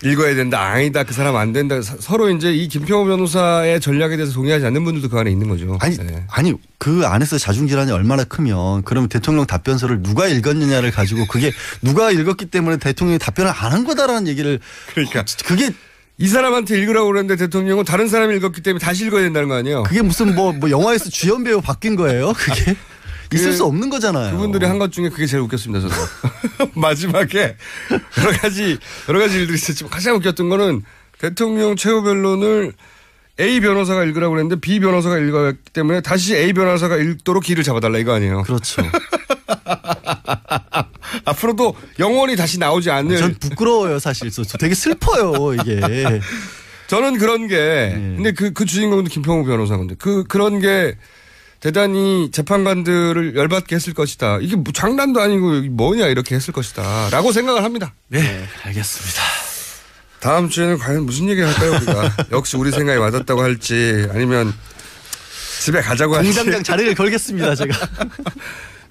읽어야 된다. 아니다. 그 사람 안 된다. 서로 이제 이 김평우 변호사의 전략에 대해서 동의하지 않는 분들도 그 안에 있는 거죠. 아니 그 안에서 자중질환이 얼마나 크면 그러면 대통령 답변서를 누가 읽었느냐를 가지고 그게 누가 읽었기 때문에 대통령이 답변을 안 한 거다라는 얘기를 그러니까 그게 이 사람한테 읽으라고 그랬는데 대통령은 다른 사람이 읽었기 때문에 다시 읽어야 된다는 거 아니에요? 그게 무슨 뭐 영화에서 주연 배우 바뀐 거예요? 그게 있을 수 없는 거잖아요. 그분들이 한 것 중에 그게 제일 웃겼습니다. 저도. 마지막에 여러 가지 일들이 있었지만 가장 웃겼던 거는 대통령 최후 변론을 A 변호사가 읽으라고 그랬는데 B 변호사가 읽었기 때문에 다시 A 변호사가 읽도록 기를 잡아달라 이거 아니에요? 그렇죠. 앞으로도 영원히 다시 나오지 않는. 전 부끄러워요 사실. 저 되게 슬퍼요 이게. 저는 그런 게 근데 그 주인공도 김평우 변호사인데 그런 게 대단히 재판관들을 열받게 했을 것이다. 이게 뭐 장난도 아니고 뭐냐 이렇게 했을 것이다. 라고 생각을 합니다. 네, 알겠습니다. 다음 주에는 과연 무슨 얘기 할까요 우리가. 역시 우리 생각이 맞았다고 할지 아니면 집에 가자고 할지. 공장장 자리를 걸겠습니다 제가.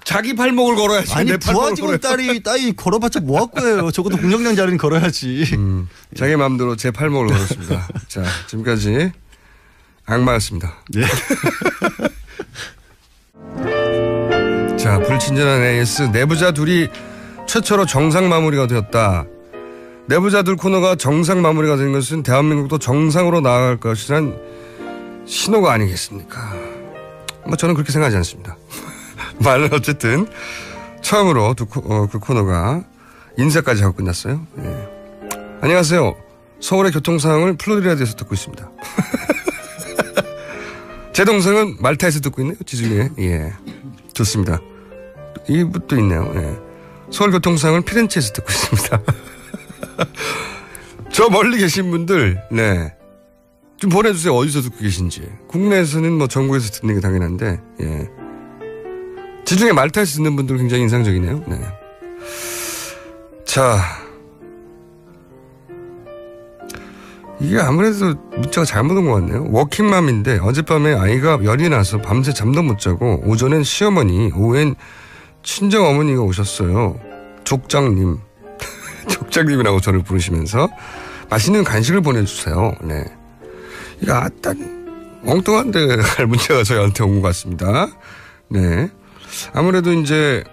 자기 팔목을 걸어야지. 아니 내 팔목을 부하직원 딸이 걸어봤자 뭐 할 거예요. 적어도 공장장 자리는 걸어야지. 자기 마음대로 제 팔목을 걸었습니다. 자 지금까지 악마였습니다. 네. 자, 불친절한 AS 내부자 둘이 최초로 정상 마무리가 되었다. 내부자 둘 코너가 정상 마무리가 된 것은 대한민국도 정상으로 나아갈 것이란 신호가 아니겠습니까? 뭐 저는 그렇게 생각하지 않습니다. 말은 어쨌든 처음으로 그 코너가 인사까지 하고 끝났어요. 예. 안녕하세요. 서울의 교통 상황을 플로리다에서 듣고 있습니다. 제 동생은 말타에서 듣고 있네요. 지중해. 예, 좋습니다. 이분도 있네요. 예. 서울 교통 상황을 피렌체에서 듣고 있습니다. 저 멀리 계신 분들, 네, 좀 보내주세요. 어디서 듣고 계신지. 국내에서는 뭐 전국에서 듣는 게 당연한데, 예. 지중해 말타에서 듣는 분들 굉장히 인상적이네요. 네. 자, 이게 아무래도 문자가 잘못 온 것 같네요. 워킹맘인데 어젯밤에 아이가 열이 나서 밤새 잠도 못 자고 오전엔 시어머니, 오후엔 친정어머니가 오셨어요. 족장님. 족장님이라고 저를 부르시면서 맛있는 간식을 보내주세요. 네. 이거 엉뚱한데 할 문자가 저희한테 온 것 같습니다. 네. 아무래도 이제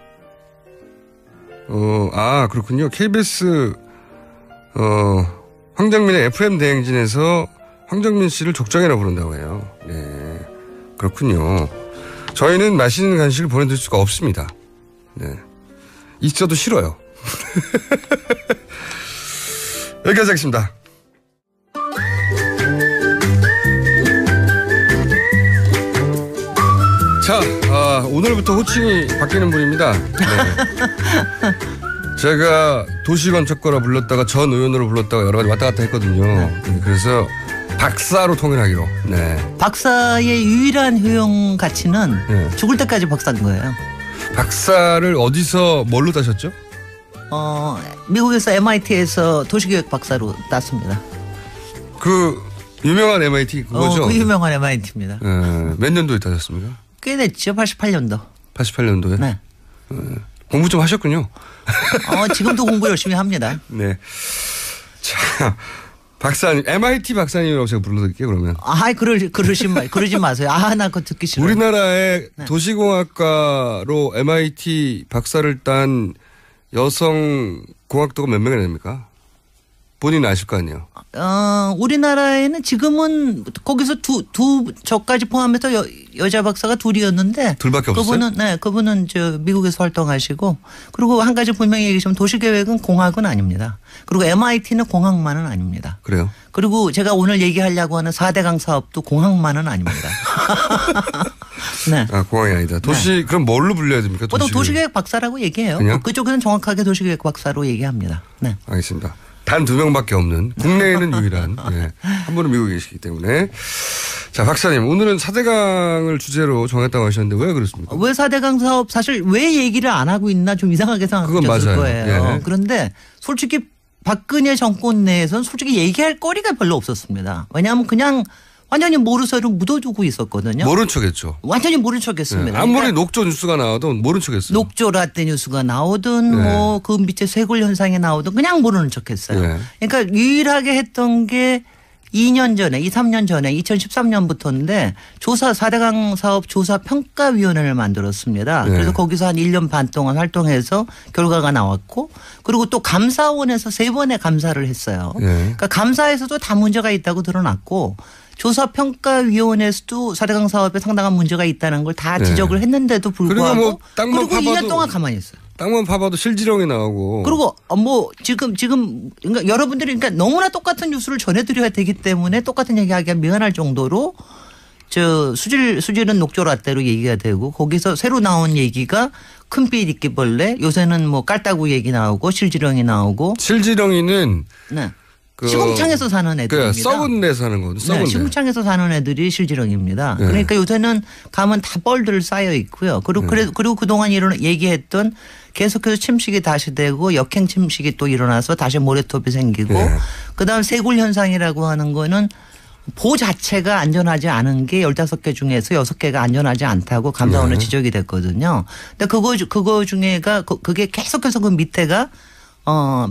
그렇군요. KBS 황정민의 FM 대행진에서 황정민 씨를 족장이라고 부른다고 해요. 네. 그렇군요. 저희는 맛있는 간식을 보내드릴 수가 없습니다. 네. 있어도 싫어요. 여기까지 하겠습니다. 자, 오늘부터 호칭이 바뀌는 분입니다. 네. 제가 도시건축가로 불렀다가 전 의원으로 불렀다가 여러 가지 왔다 갔다 했거든요. 네, 그래서 박사로 통일하기로. 네. 박사의 유일한 효용 가치는 네. 죽을 때까지 박사인 거예요. 박사를 어디서 뭘로 따셨죠? 미국에서 MIT에서 도시교육 박사로 땄습니다. 그 유명한 MIT 그거죠? 그 유명한 MIT입니다. 네. 몇 년도에 따셨습니까? 꽤 됐죠. 88년도. 88년도에? 네. 공부 좀 하셨군요. 지금도 공부 열심히 합니다. 네. 자, 박사님, MIT 박사님이라고 제가 불러드릴게요, 그러면. 그러지 마세요. 나 그거 듣기 싫어요. 우리나라의 네. 도시공학과로 MIT 박사를 딴 여성 공학도가 몇 명이나 됩니까? 본인은 아실 거 아니에요? 우리나라에는 지금은 거기서 저까지 포함해서 여자 박사가 둘이었는데. 둘밖에 없어요? 그분은 미국에서 활동하시고, 그리고 한 가지 분명히 얘기하시면 도시계획은 공학은 아닙니다. 그리고 MIT는 공학만은 아닙니다. 그래요? 그리고 제가 오늘 얘기하려고 하는 4대강 사업도 공학만은 아닙니다. 네. 공학이 아니다. 그럼 뭘로 불려야 됩니까? 보통 도시계획 박사라고 얘기해요. 그냥? 그쪽에는 정확하게 도시계획 박사로 얘기합니다. 네. 알겠습니다. 단 2명밖에 없는 국내에는 유일한 한 분은 미국에 계시기 때문에. 자, 박사님, 오늘은 4대강을 주제로 정했다고 하셨는데 왜 그렇습니까? 왜 4대강 사업 사실 왜 얘기를 안 하고 있나 좀 이상하게 생각하셨을 거예요. 예. 그런데 솔직히 박근혜 정권 내에서는 솔직히 얘기할 거리가 별로 없었습니다. 왜냐하면 그냥 완전히 모르쇠로 묻어두고 있었거든요. 모른 척했죠. 완전히 모른 척했습니다. 아무리 그러니까 녹조 뉴스가 나와도 모른 척했어요. 녹조 라떼 뉴스가 나오든 그 밑에 쇄골 현상이 나오든 그냥 모르는 척했어요. 네. 그러니까 유일하게 했던 게 2년 전에 3년 전에 2013년부터인데 4대강 사업 조사평가위원회를 만들었습니다. 네. 그래서 거기서 한 1년 반 동안 활동해서 결과가 나왔고, 그리고 또 감사원에서 3번의 감사를 했어요. 네. 그러니까 감사에서도 다 문제가 있다고 드러났고, 조사평가위원회에서도 4대강 사업에 상당한 문제가 있다는 걸 다 지적을 했는데도 불구하고 그리고 2년 동안 가만히 있어요. 땅만 파봐도 실지렁이 나오고. 그리고 지금 그러니까 여러분들이 그러니까 너무나 똑같은 뉴스를 전해드려야 되기 때문에 똑같은 얘기하기가 미안할 정도로 수질은 녹조라떼로 얘기가 되고, 거기서 새로 나온 얘기가 큰빛 이끼벌레, 요새는 뭐 깔따구 얘기 나오고 실지렁이 나오고. 실지렁이는 네. 시궁창에서 사는 애들입니다. 썩은 데 사는 거거든요. 썩은 데. 시궁창에서 사는 애들이 실지렁입니다. 네. 그러니까 요새는 가면 다 뻘들 쌓여 있고요. 그리고 그동안 얘기했던 계속해서 침식이 다시 되고 역행 침식이 또 일어나서 다시 모래톱이 생기고 그다음 쇄골 현상이라고 하는 거는 보 자체가 안전하지 않은 게 15개 중에서 6개가 안전하지 않다고 감사원에 지적이 됐거든요. 근데 그거 중에가 그게 계속해서 그 밑에가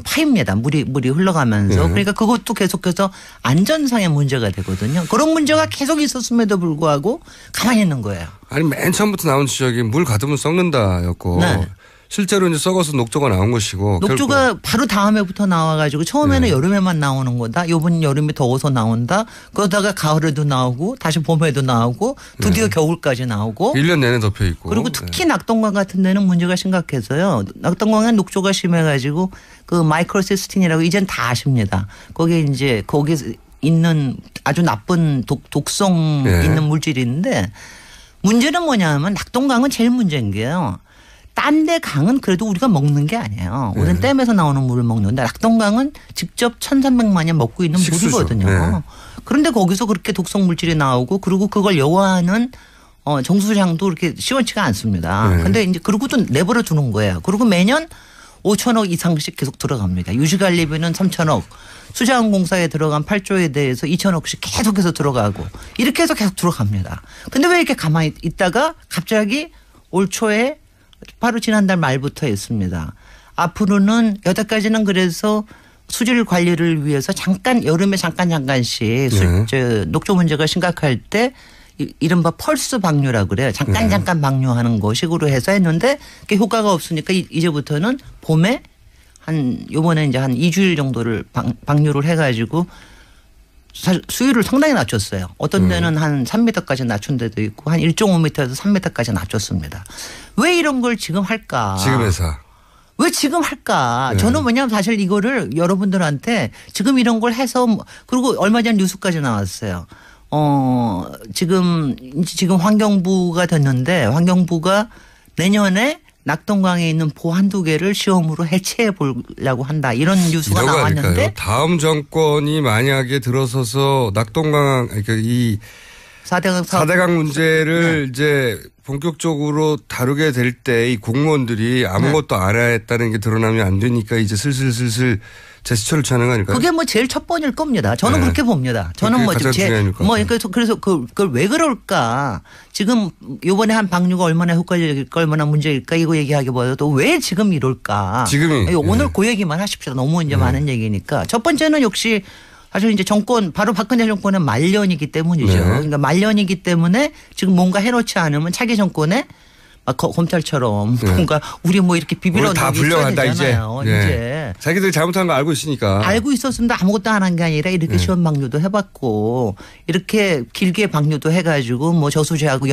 파입니다. 물이 흘러가면서. 그러니까 그것도 계속해서 안전상의 문제가 되거든요. 그런 문제가 계속 있었음에도 불구하고 가만히 있는 거예요. 아니, 맨 처음부터 나온 지적이 물 가두면 썩는다였고. 네. 실제로 이제 썩어서 녹조가 나온 것이고. 녹조가 바로 다음 해부터 나와가지고 처음에는 여름에만 나오는 거다. 이번 여름이 더워서 나온다. 그러다가 가을에도 나오고 다시 봄에도 나오고 드디어 겨울까지 나오고. 1년 내내 덮여 있고. 그리고 특히 낙동강 같은 데는 문제가 심각해서요. 낙동강은 녹조가 심해가지고 그 마이크로시스틴이라고 이젠 다 아십니다. 거기 있는 아주 나쁜 독성 있는 물질인데 문제는 뭐냐면 낙동강은 제일 문제인 게요. 딴 데 강은 그래도 우리가 먹는 게 아니에요. 우리는 댐에서 나오는 물을 먹는데 낙동강은 직접 1,300만 년 먹고 있는 식수죠. 물이거든요. 네. 그런데 거기서 그렇게 독성 물질이 나오고 그리고 그걸 여와하는 정수장도 그렇게 시원치가 않습니다. 그런데 이제 그러고도 내버려 두는 거예요. 그리고 매년 5천억 이상씩 계속 들어갑니다. 유지관리비는 3천억, 수자원공사에 들어간 8조에 대해서 2천억씩 계속해서 들어가고 이렇게 해서 계속 들어갑니다. 근데 왜 이렇게 가만히 있다가 갑자기 올 초에 바로 지난달 말부터 했습니다. 앞으로는 여태까지는 그래서 수질 관리를 위해서 잠깐 여름에 잠깐씩 녹조 문제가 심각할 때 이른바 펄스 방류라고 그래요. 잠깐 방류하는 거 식으로 해서 했는데 그게 효과가 없으니까 이제부터는 봄에 요번에 이제 한 2주일 정도를 방류를 해가지고 사실 수위를 상당히 낮췄어요. 어떤 데는 한 3m까지 낮춘 데도 있고 한 1.5m에서 3m까지 낮췄습니다. 왜 이런 걸 지금 할까? 지금에서. 왜 지금 할까? 저는 뭐냐면 사실 이거를 여러분들한테 지금 이런 걸 해서 그리고 얼마 전 뉴스까지 나왔어요. 지금 환경부가 됐는데 환경부가 내년에 낙동강에 있는 보 한두 개를 시험으로 해체해 보려고 한다. 이런 뉴스가 나왔는데. 아닐까요? 다음 정권이 만약에 들어서서 낙동강 그러니까 이 4대강 문제를 이제 본격적으로 다루게 될 때 이 공무원들이 아무것도 안 했다는 게 드러나면 안 되니까 이제 슬슬 제스처를 취하는 거 아닐까요? 그게 뭐 제일 첫 번일 겁니다. 저는 그렇게 봅니다. 저는 그래서 그걸 왜 그럴까? 지금 이번에 한 방류가 얼마나 효과적일까, 얼마나 문제일까 이거 얘기하기보다도 왜 지금 이럴까? 지금이 오늘 그 얘기만 하십시오. 너무 이제 많은 얘기니까. 첫 번째는 역시 사실 이제 바로 박근혜 정권의 말년이기 때문이죠. 그러니까 말년이기 때문에 지금 뭔가 해놓지 않으면 차기 정권에 검찰처럼 뭔가 우리 뭐 이렇게 비비러 다 불려간다 이제. 이제 자기들이 잘못한 거 알고 있으니까. 알고 있었으면 아무것도 안 한 게 아니라 이렇게 시험 방류도 해봤고 이렇게 길게 방류도 해가지고 뭐 저수지하고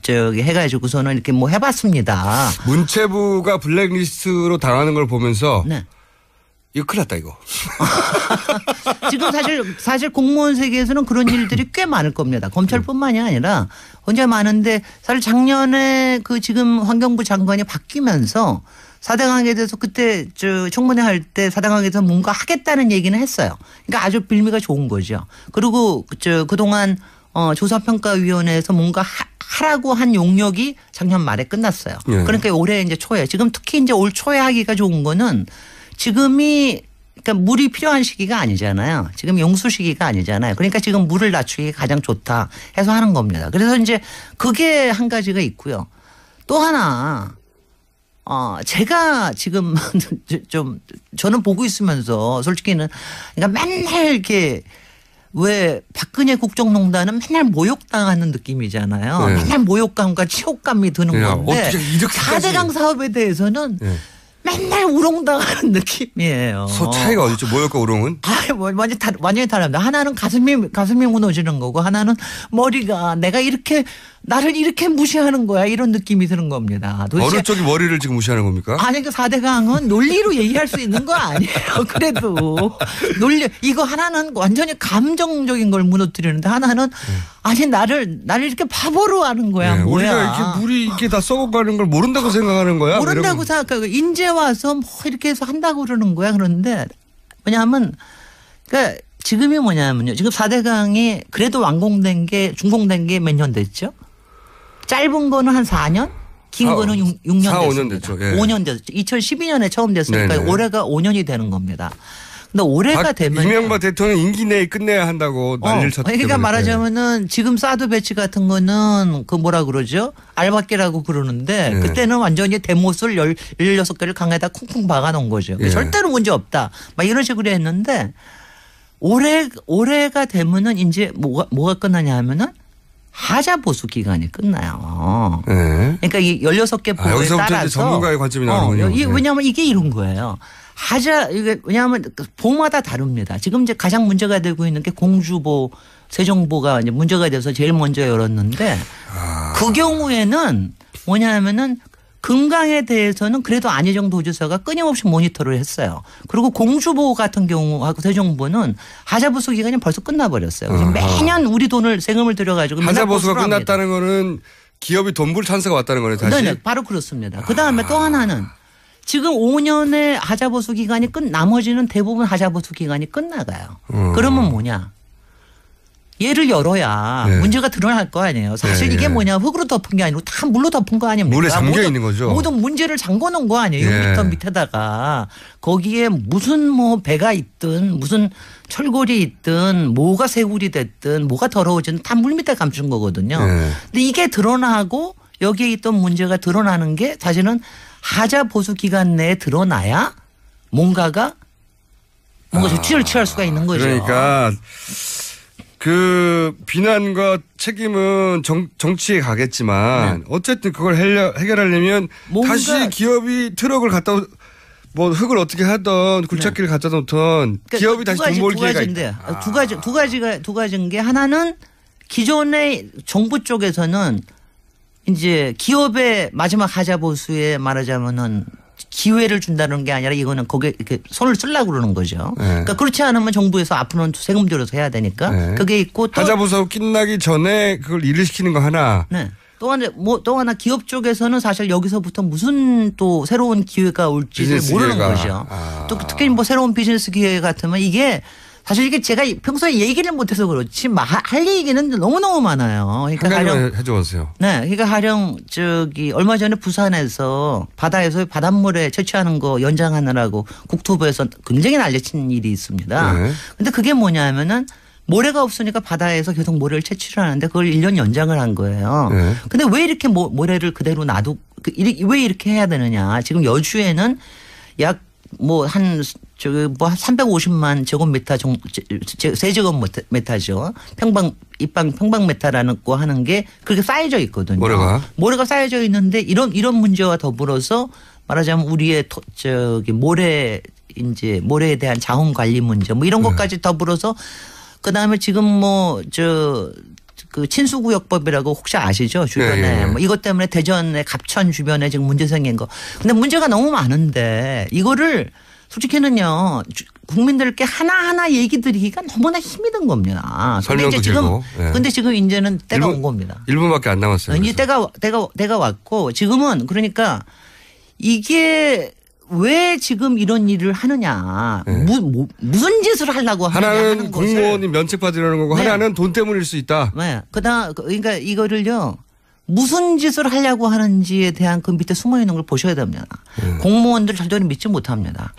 해가지고서는 이렇게 뭐 해봤습니다. 문체부가 블랙리스트로 당하는 걸 보면서. 네. 이거 큰일 났다 이거. 지금 사실 공무원 세계에서는 그런 일들이 꽤 많을 겁니다. 검찰뿐만이 아니라 굉장히 많은데 사실 작년에 그 지금 환경부 장관이 바뀌면서 4대강에 대해서 그때 청문회 할 때 4대강에서 뭔가 하겠다는 얘기는 했어요. 그러니까 아주 빌미가 좋은 거죠. 그리고 그동안 조사평가위원회에서 뭔가 하라고 한 용역이 작년 말에 끝났어요. 그러니까 올해 이제 초에 지금 특히 이제 올 초에 하기가 좋은 거는 지금이 그러니까 물이 필요한 시기가 아니잖아요. 지금 용수 시기가 아니잖아요. 그러니까 지금 물을 낮추기가 가장 좋다 해서 하는 겁니다. 그래서 이제 그게 한 가지가 있고요. 또 하나 제가 지금 좀 저는 보고 있으면서 솔직히는 그러니까 맨날 이렇게 왜 박근혜 국정농단은 맨날 모욕당하는 느낌이잖아요. 맨날 모욕감과 치욕감이 드는 건데 4대강 사업에 대해서는 맨날 우롱당하는 느낌이에요. 차이가 어디죠? 모욕과 우롱은? 완전히 다릅니다. 하나는 가슴이 무너지는 거고 하나는 머리가 내가 나를 이렇게 무시하는 거야 이런 느낌이 드는 겁니다. 어느 쪽이 머리를 지금 무시하는 겁니까? 아니 그 4대강은 논리로 얘기할 수 있는 거 아니에요. 그래도 이거 하나는 완전히 감정적인 걸 무너뜨리는데 하나는 아니 나를 이렇게 바보로 하는 거야. 뭐야? 우리가 이렇게 물이 이렇게 다 썩어가는 걸 모른다고 생각하는 거야? 모른다고 생각하고 인제 와서 뭐 이렇게 해서 한다고 그러는 거야. 그런데 뭐냐면 그러니까 지금이 뭐냐면요. 지금 4대강이 그래도 준공된 게 몇 년 됐죠? 짧은 거는 한 4년? 긴 거는 6년 5년 됐죠. 5년 됐죠. 2012년에 처음 됐으니까 올해가 5년이 되는 겁니다. 근데 올해가 되면 이명박 대통령 임기 내에 끝내야 한다고 난리를 쳤기 때문에. 그러니까 말하자면은 지금 사드 배치 같은 거는 그 뭐라 그러죠? 알박기라고 그러는데 그때는 완전히 대못을 16개를 강에다 쿵쿵 박아놓은 거죠. 절대로 문제 없다. 막 이런 식으로 했는데 올해가 되면은 이제 뭐가 끝나냐 하면은 하자 보수 기간이 끝나요. 네. 그러니까 이 16개 보고에 여기서부터 따라서 이제 전문가의 관점이 나오는군요. 왜냐하면 이게 이런 거예요. 이게 왜냐하면 보마다 다릅니다. 지금 이제 가장 문제가 되고 있는 게 공주보, 세종보가 이제 문제가 돼서 제일 먼저 열었는데 그 경우에는 뭐냐면은 금강에 대해서는 그래도 안희정 도지사가 끊임없이 모니터를 했어요. 그리고 공주보 같은 경우하고 세종보는 하자보수 기간이 벌써 끝나버렸어요. 그래서 매년 우리 돈을 세금을 들여가지고 하자보수가 끝났다는 거는 기업이 돈 벌 찬스가 왔다는 거네 다시. 네, 바로 그렇습니다. 그다음에 또 하나는 지금 5년의 하자보수 기간이 나머지는 대부분 하자보수 기간이 끝나가요. 그러면 뭐냐? 얘를 열어야 네. 문제가 드러날 거 아니에요. 사실 네. 이게 뭐냐 흙으로 덮은 게 아니고 다 물로 덮은 거 아닙니까? 물에 잠겨 있는 거죠. 모든 문제를 잠궈 놓은 거 아니에요. 네. 6m 밑에다가 거기에 무슨 뭐 배가 있든 무슨 철골이 있든 뭐가 새굴이 됐든 뭐가 더러워지든 다 물 밑에 감춘 거거든요. 네. 근데 이게 드러나고 여기에 있던 문제가 드러나는 게 사실은 하자 보수 기간 내에 드러나야 뭔가 조치를 취할 수가 있는 거죠. 그러니까 그 비난과 책임은 정치에 가겠지만 어쨌든 그걸 해결하려면 다시 기업이 트럭을 갖다 뭐 흙을 어떻게 하던 굴착기를 갖다 놓던 그러니까 기업이 다시 돈 벌 기회가 있다. 두 가지인 게 하나는 기존의 정부 쪽에서는 이제 기업의 마지막 하자 보수에 말하자면은 기회를 준다는 게 아니라 이거는 거기에 이렇게 손을 쓰려고 그러는 거죠. 네. 그러니까 그렇지 않으면 정부에서 앞으로는 세금 들여서 해야 되니까 네. 그게 있고 또 하자보수 끝나기 전에 그걸 일을 시키는 거 하나. 네. 또 하나 기업 쪽에서는 사실 여기서부터 무슨 또 새로운 기회가 올지를 모르는 거죠. 또 특히 뭐 새로운 비즈니스 기회 같으면 이게 사실 이게 제가 평소에 얘기를 못해서 그렇지 할 얘기는 너무너무 많아요. 그러니까 가령 해줘보세요. 네, 그러니까 가령 얼마 전에 부산에서 바다에서 바닷물에 채취하는 거 연장하느라고 국토부에서 굉장히 난리친 일이 있습니다. 네. 근데 그게 뭐냐면은 모래가 없으니까 바다에서 계속 모래를 채취를 하는데 그걸 1년 연장을 한 거예요. 네. 근데 왜 이렇게 모래를 그대로 왜 이렇게 해야 되느냐. 지금 여주에는 약 한 350만 제곱미터 세제곱미터죠. 평방미터라는 거 하는 게 그렇게 쌓여져 있거든요. 모래가 쌓여져 있는데 이런 문제와 더불어서 말하자면 우리의 모래에 대한 자원 관리 문제 뭐 이런 것까지 더불어서 그다음에 지금 그 친수구역법이라고 혹시 아시죠? 주변에. 네. 뭐 이것 때문에 대전의 갑천 주변에 지금 문제 생긴 거. 근데 문제가 너무 많은데 이거를 솔직히는요 국민들께 하나하나 얘기 드리기가 너무나 힘이 든 겁니다. 설명도 길고. 근데 지금 이제는 때가 온 겁니다. 1분밖에 안 남았어요. 이제 때가 왔고 지금은 그러니까 이게 왜 지금 이런 일을 하느냐. 네. 무슨 짓을 하려고 하느냐. 하나는 공무원이 면책받으려는 거고 네. 하나는 돈 때문일 수 있다. 네. 그러니까 이거를요. 무슨 짓을 하려고 하는지에 대한 그 밑에 숨어 있는 걸 보셔야 됩니다. 공무원들 절대로 믿지 못합니다.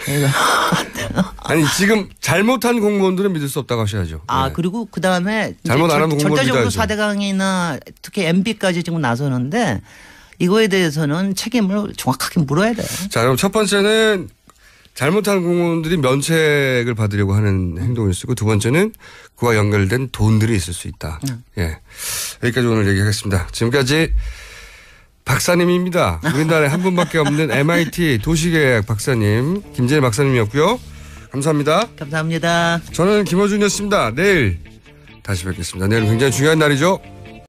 아니 지금 잘못한 공무원들은 믿을 수 없다고 하셔야죠. 그리고 그다음에 잘못 안 하면 공무원 절대적으로 믿어야죠. 4대강이나 특히 MB까지 지금 나서는데 이거에 대해서는 책임을 정확하게 물어야 돼요. 자, 그럼 첫 번째는 잘못한 공무원들이 면책을 받으려고 하는 행동을 쓰고 두 번째는 그와 연결된 돈들이 있을 수 있다. 예. 여기까지 오늘 얘기하겠습니다. 지금까지 박사님입니다. 우리나라에 한 분밖에 없는 MIT 도시계약 박사님 김재일 박사님이었고요. 감사합니다. 감사합니다. 저는 김어준이었습니다. 내일 다시 뵙겠습니다. 내일은 굉장히 중요한 날이죠.